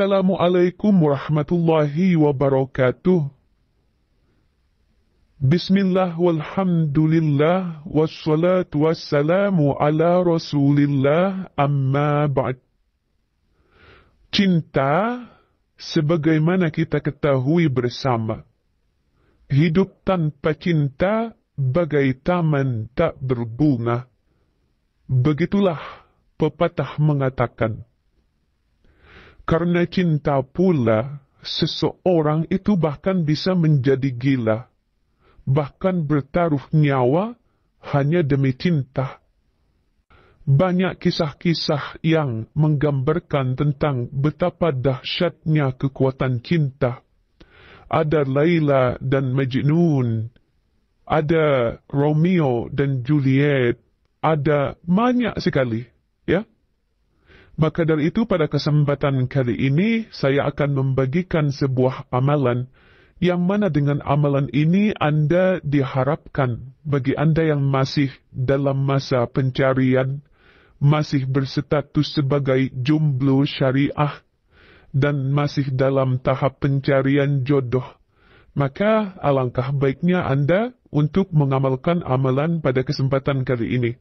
Assalamualaikum warahmatullahi wabarakatuh. Bismillah walhamdulillah wassalatu wassalamu ala rasulillah amma ba'd. Cinta, sebagaimana kita ketahui bersama, hidup tanpa cinta bagai taman tak berbunga. Begitulah pepatah mengatakan. Karena cinta pula, seseorang itu bahkan bisa menjadi gila, bahkan bertaruh nyawa hanya demi cinta. Banyak kisah-kisah yang menggambarkan tentang betapa dahsyatnya kekuatan cinta. Ada Laila dan Majnun, ada Romeo dan Juliet, ada banyak sekali, ya. Maka dari itu pada kesempatan kali ini saya akan membagikan sebuah amalan yang mana dengan amalan ini Anda diharapkan bagi Anda yang masih dalam masa pencarian, masih berstatus sebagai jomblo syariah, dan masih dalam tahap pencarian jodoh. Maka alangkah baiknya Anda untuk mengamalkan amalan pada kesempatan kali ini.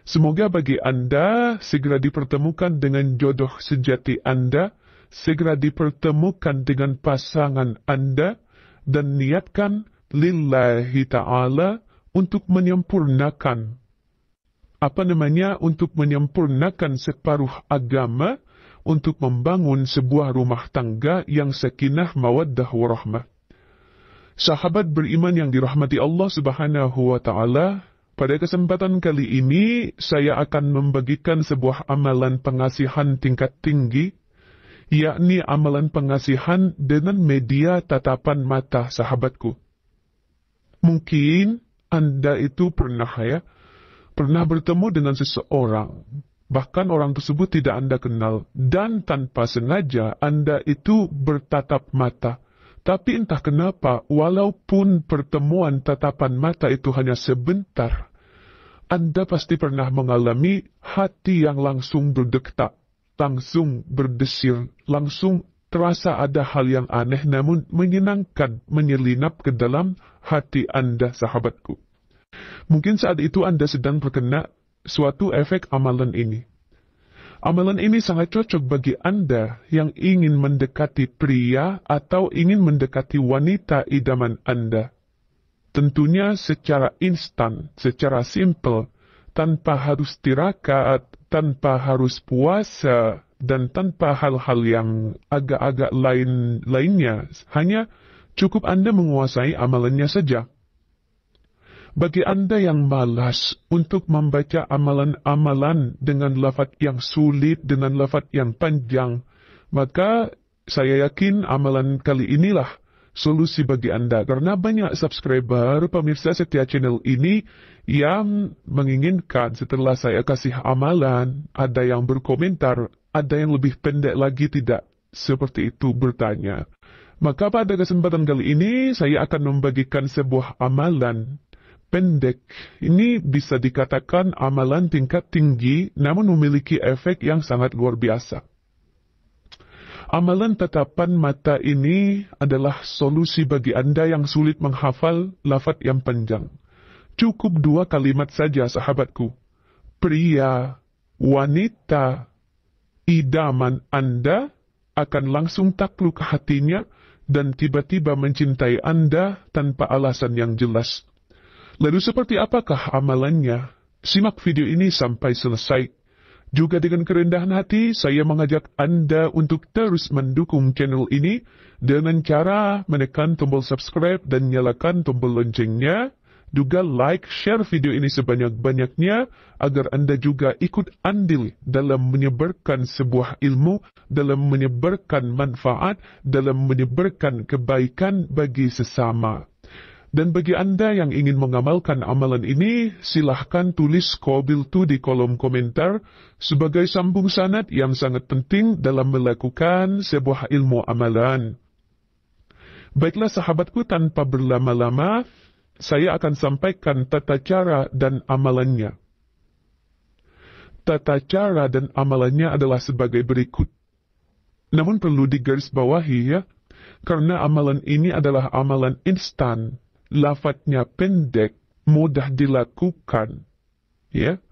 Semoga bagi Anda segera dipertemukan dengan jodoh sejati Anda, segera dipertemukan dengan pasangan Anda, dan niatkan lillahi ta'ala untuk menyempurnakan. Untuk menyempurnakan separuh agama, untuk membangun sebuah rumah tangga yang sakinah mawaddah warahmah. Sahabat beriman yang dirahmati Allah Subhanahu wa ta'ala, pada kesempatan kali ini, saya akan membagikan sebuah amalan pengasihan tingkat tinggi, yakni amalan pengasihan dengan media tatapan mata, sahabatku. Mungkin Anda itu pernah bertemu dengan seseorang, bahkan orang tersebut tidak Anda kenal, dan tanpa sengaja Anda itu bertatap mata. Tapi entah kenapa, walaupun pertemuan tatapan mata itu hanya sebentar, Anda pasti pernah mengalami hati yang langsung berdetak, langsung berdesir, langsung terasa ada hal yang aneh namun menyenangkan menyelinap ke dalam hati Anda, sahabatku. Mungkin saat itu Anda sedang terkena suatu efek amalan ini. Amalan ini sangat cocok bagi Anda yang ingin mendekati pria atau ingin mendekati wanita idaman Anda. Tentunya secara instan, secara simple, tanpa harus tirakat, tanpa harus puasa, dan tanpa hal-hal yang agak-agak lainnya. Hanya cukup Anda menguasai amalannya saja. Bagi Anda yang malas untuk membaca amalan-amalan dengan lafaz yang sulit, dengan lafaz yang panjang, maka saya yakin amalan kali inilah solusi bagi Anda. Karena banyak subscriber, pemirsa setia channel ini yang menginginkan setelah saya kasih amalan, ada yang berkomentar, ada yang lebih pendek lagi tidak seperti itu bertanya. Maka pada kesempatan kali ini saya akan membagikan sebuah amalan pendek. Ini bisa dikatakan amalan tingkat tinggi, namun memiliki efek yang sangat luar biasa. Amalan tatapan mata ini adalah solusi bagi Anda yang sulit menghafal lafaz yang panjang. Cukup 2 kalimat saja, sahabatku. Pria, wanita, idaman Anda akan langsung takluk hatinya dan tiba-tiba mencintai Anda tanpa alasan yang jelas. Lalu seperti apakah amalannya? Simak video ini sampai selesai. Juga dengan kerendahan hati, saya mengajak Anda untuk terus mendukung channel ini dengan cara menekan tombol subscribe dan nyalakan tombol loncengnya. Juga like, share video ini sebanyak-banyaknya agar Anda juga ikut andil dalam menyebarkan sebuah ilmu, dalam menyebarkan manfaat, dalam menyebarkan kebaikan bagi sesama. Dan bagi Anda yang ingin mengamalkan amalan ini, silahkan tulis qabiltu di kolom komentar sebagai sambung sanad yang sangat penting dalam melakukan sebuah ilmu amalan. Baiklah sahabatku, tanpa berlama-lama, saya akan sampaikan tata cara dan amalannya. Tata cara dan amalannya adalah sebagai berikut. Namun perlu digarisbawahi ya, karena amalan ini adalah amalan instan, lafadznya pendek, mudah dilakukan. Ya,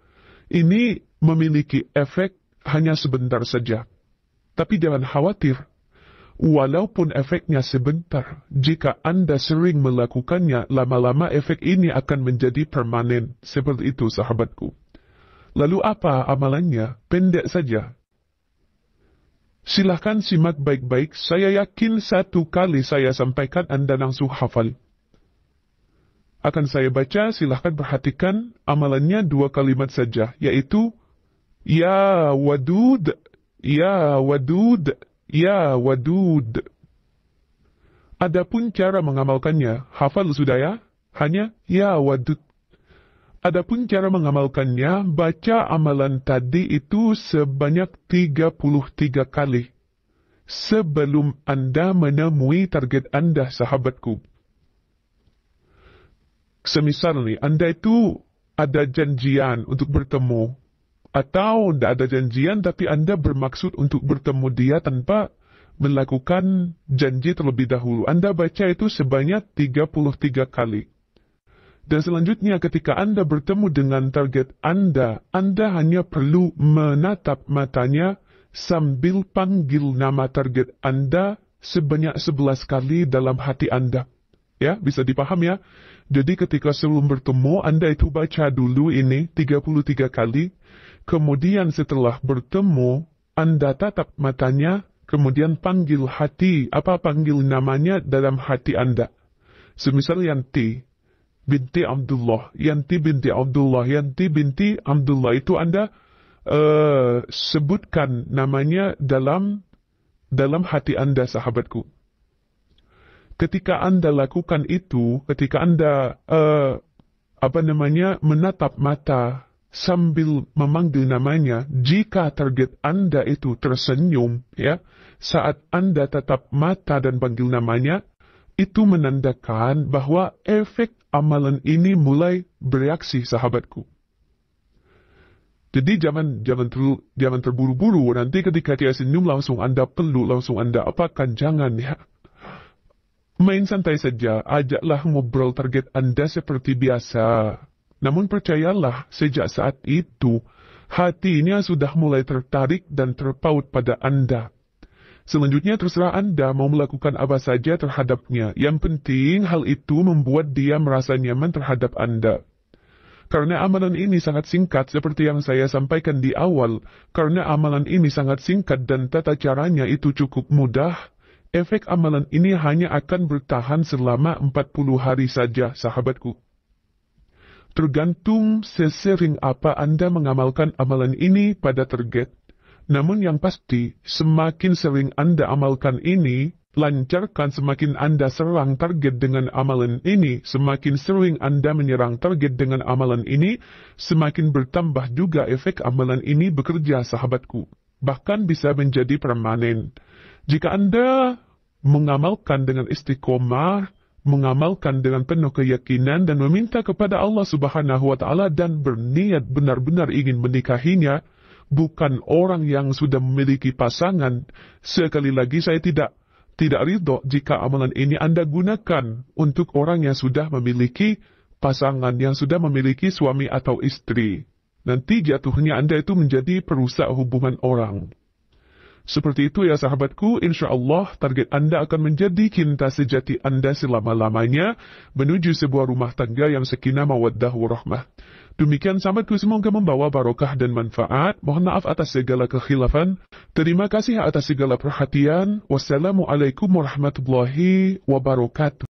ini memiliki efek hanya sebentar saja. Tapi jangan khawatir, walaupun efeknya sebentar, jika Anda sering melakukannya, lama-lama efek ini akan menjadi permanen. Seperti itu, sahabatku. Lalu apa amalannya? Pendek saja. Silahkan simak baik-baik, saya yakin satu kali saya sampaikan Anda langsung hafal. Akan saya baca, silahkan perhatikan amalannya 2 kalimat saja, yaitu Ya Wadud, Ya Wadud, Ya Wadud. Adapun cara mengamalkannya, hafal sudah ya? Hanya Ya Wadud. Adapun cara mengamalkannya, baca amalan tadi itu sebanyak 33 kali. Sebelum Anda menemui target Anda, sahabatku. Semisal nih, Anda itu ada janjian untuk bertemu. Atau tidak ada janjian, tapi Anda bermaksud untuk bertemu dia tanpa melakukan janji terlebih dahulu. Anda baca itu sebanyak 33 kali. Dan selanjutnya ketika Anda bertemu dengan target Anda hanya perlu menatap matanya sambil panggil nama target Anda sebanyak 11 kali dalam hati Anda. Ya, bisa dipaham ya? Jadi ketika sebelum bertemu, Anda itu baca dulu ini 33 kali. Kemudian setelah bertemu, Anda tatap matanya, kemudian panggil namanya dalam hati Anda. Semisal Yanti binti Abdullah, Yanti binti Abdullah, Yanti binti Abdullah, itu Anda sebutkan namanya dalam hati Anda, sahabatku. Ketika Anda lakukan itu, ketika Anda menatap mata sambil memanggil namanya, jika target Anda itu tersenyum, ya, saat Anda tatap mata dan panggil namanya, itu menandakan bahwa efek amalan ini mulai bereaksi, sahabatku. Jadi jangan terburu-buru, nanti ketika dia senyum langsung Anda peluk, langsung Anda apakan, jangan ya. Main santai saja, ajaklah ngobrol target Anda seperti biasa. Namun percayalah, sejak saat itu, hatinya sudah mulai tertarik dan terpaut pada Anda. Selanjutnya terserah Anda mau melakukan apa saja terhadapnya. Yang penting hal itu membuat dia merasa nyaman terhadap Anda. Karena amalan ini sangat singkat seperti yang saya sampaikan di awal. Karena amalan ini sangat singkat dan tata caranya itu cukup mudah. Efek amalan ini hanya akan bertahan selama 40 hari saja, sahabatku. Tergantung sesering apa Anda mengamalkan amalan ini pada target. Namun yang pasti, semakin sering Anda amalkan ini, lancarkan semakin Anda serang target dengan amalan ini, semakin sering Anda menyerang target dengan amalan ini, semakin bertambah juga efek amalan ini bekerja, sahabatku. Bahkan bisa menjadi permanen. Jika Anda mengamalkan dengan istiqomah, mengamalkan dengan penuh keyakinan dan meminta kepada Allah Subhanahu wa Ta'ala dan berniat benar-benar ingin menikahinya, bukan orang yang sudah memiliki pasangan. Sekali lagi saya tidak ridho jika amalan ini Anda gunakan untuk orang yang sudah memiliki pasangan, yang sudah memiliki suami atau istri. Nanti jatuhnya Anda itu menjadi perusak hubungan orang. Seperti itu ya sahabatku, insyaAllah target Anda akan menjadi cinta sejati Anda selama-lamanya menuju sebuah rumah tangga yang sakinah mawaddah warahmah. Demikian sahabatku, semoga membawa barokah dan manfaat. Mohon maaf atas segala kekhilafan. Terima kasih atas segala perhatian. Wassalamualaikum warahmatullahi wabarakatuh.